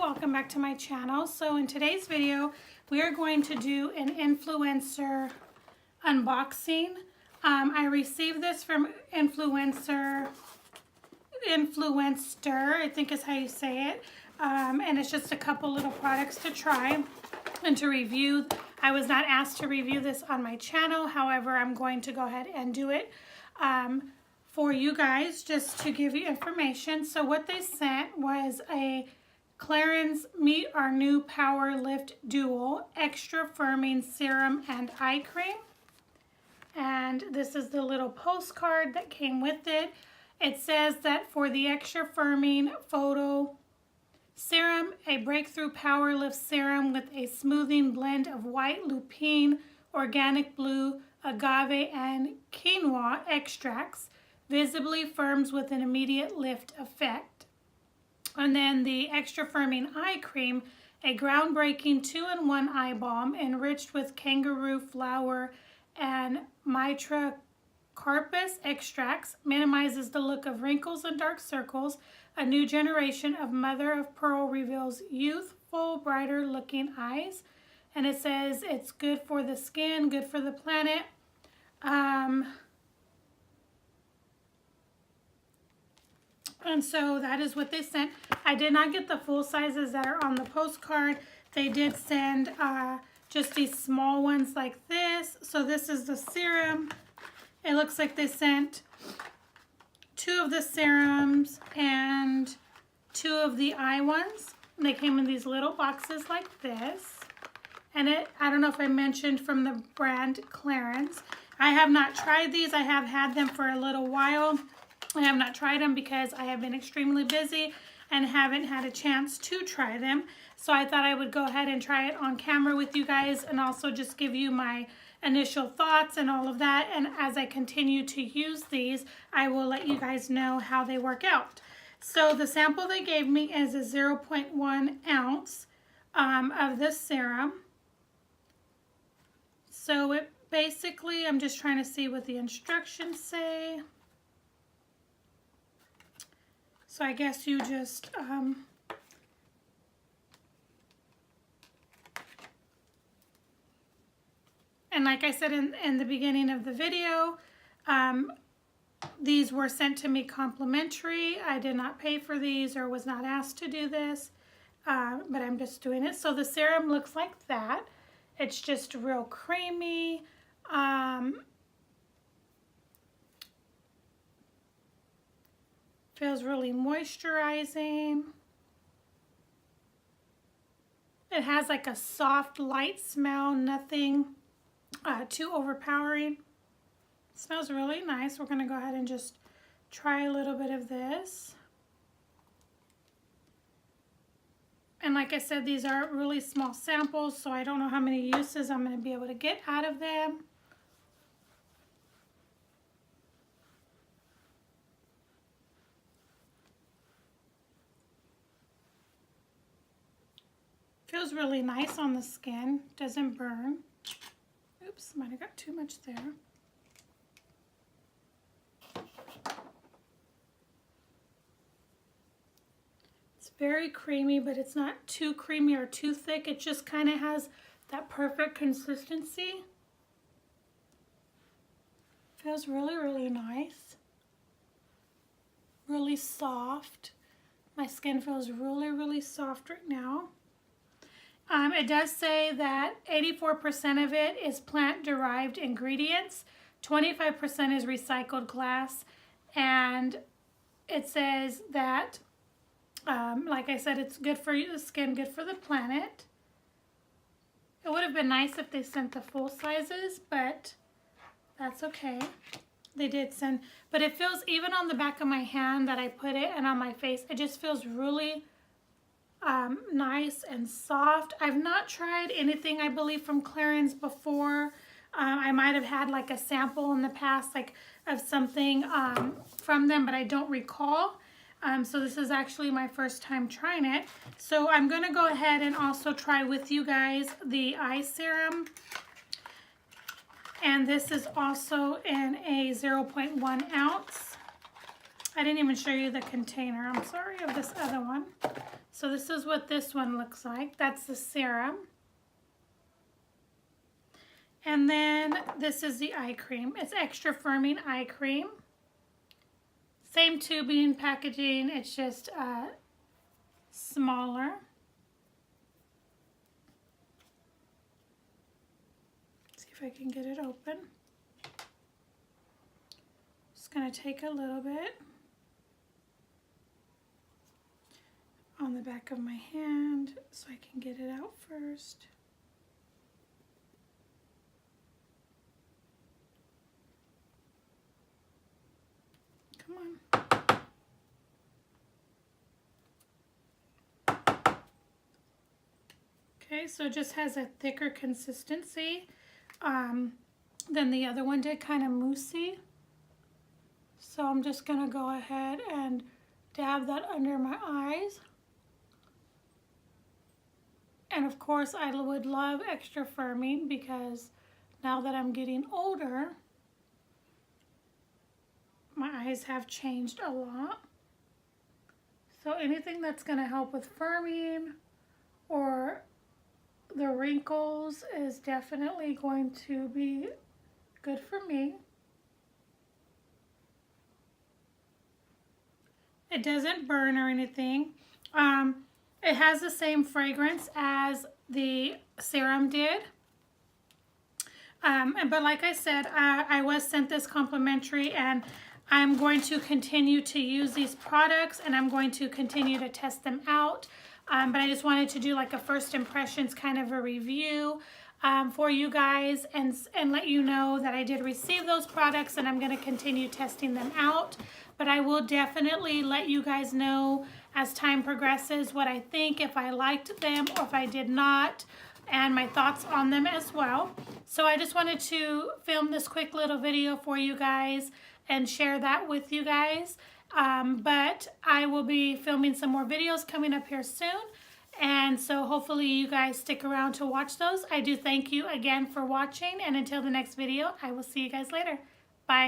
welcome back to my channel. So in today's video we are going to do an Influencer unboxing. I received this from Influenster, I think is how you say it, and it's just a couple little products to try and to review. I was not asked to review this on my channel, however I'm going to go ahead and do it for you guys just to give you information. So what they sent was a Clarins Meet Our New Power Lift Duo Extra Firming Serum and Eye Cream. And this is the little postcard that came with it. It says that for the Extra Firming Photo Serum, a breakthrough power lift serum with a smoothing blend of white lupine, organic blue, agave, and quinoa extracts, visibly firms with an immediate lift effect. And then the Extra Firming Eye Cream, a groundbreaking 2-in-1 eye balm enriched with kangaroo flower and mitracarpus extracts, minimizes the look of wrinkles and dark circles. A new generation of mother of pearl reveals youthful, brighter looking eyes. And it says it's good for the skin, good for the planet. And so that is what they sent. I did not get the full sizes that are on the postcard. They did send just these small ones like this. So this is the serum. It looks like they sent 2 of the serums and 2 of the eye ones. They came in these little boxes like this. And I don't know if I mentioned, from the brand Clarins. I have not tried these. I have had them for a little while. I have not tried them because I have been extremely busy and haven't had a chance to try them. So I thought I would go ahead and try it on camera with you guys and also just give you my initial thoughts and all of that. And as I continue to use these, I will let you guys know how they work out. So the sample they gave me is a 0.1 ounce of this serum. So it basically, I'm just trying to see what the instructions say. So I guess you just and like I said in the beginning of the video, these were sent to me complimentary. I did not pay for these or was not asked to do this, but I'm just doing it. So the serum looks like that. It's just real creamy. Feels really moisturizing. It has like a soft, light smell, nothing too overpowering. It smells really nice. We're going to go ahead and just try a little bit of this. And like I said, these are really small samples, so I don't know how many uses I'm going to be able to get out of them. Feels really nice on the skin, doesn't burn. Oops, might have got too much there. It's very creamy, but it's not too creamy or too thick. It just kind of has that perfect consistency. Feels really, really nice. Really soft. My skin feels really, really soft right now. It does say that 84% of it is plant-derived ingredients, 25% is recycled glass, and it says that, like I said, it's good for the skin, good for the planet. It would have been nice if they sent the full sizes, but that's okay. They did send, but it feels, even on the back of my hand that I put it and on my face, it just feels really nice and soft. I've not tried anything, I believe, from Clarins before. I might have had like a sample in the past, like of something from them, but I don't recall. So this is actually my first time trying it. So I'm going to go ahead and also try with you guys the eye serum. And this is also in a 0.1 ounce. I didn't even show you the container, I'm sorry, of this other one. So this is what this one looks like. That's the serum. And then this is the eye cream. It's extra firming eye cream. Same tubing packaging, it's just smaller. Let's see if I can get it open. Just gonna take a little bit on the back of my hand so I can get it out first. Come on. Okay, so it just has a thicker consistency than the other one did, kind of moussey. So I'm just gonna go ahead and dab that under my eyes. And of course I would love extra firming because now that I'm getting older, my eyes have changed a lot. So anything that's going to help with firming or the wrinkles is definitely going to be good for me. It doesn't burn or anything. It has the same fragrance as the serum did. But like I said, I was sent this complimentary, and I'm going to continue to use these products, and I'm going to continue to test them out. But I just wanted to do like a first impressions kind of a review for you guys, and let you know that I did receive those products, and I'm going to continue testing them out. But I will definitely let you guys know as time progresses what I think, if I liked them or if I did not, and my thoughts on them as well. So I just wanted to film this quick little video for you guys and share that with you guys. But I will be filming some more videos coming up here soon. And so hopefully you guys stick around to watch those. I do thank you again for watching. And until the next video, I will see you guys later. Bye.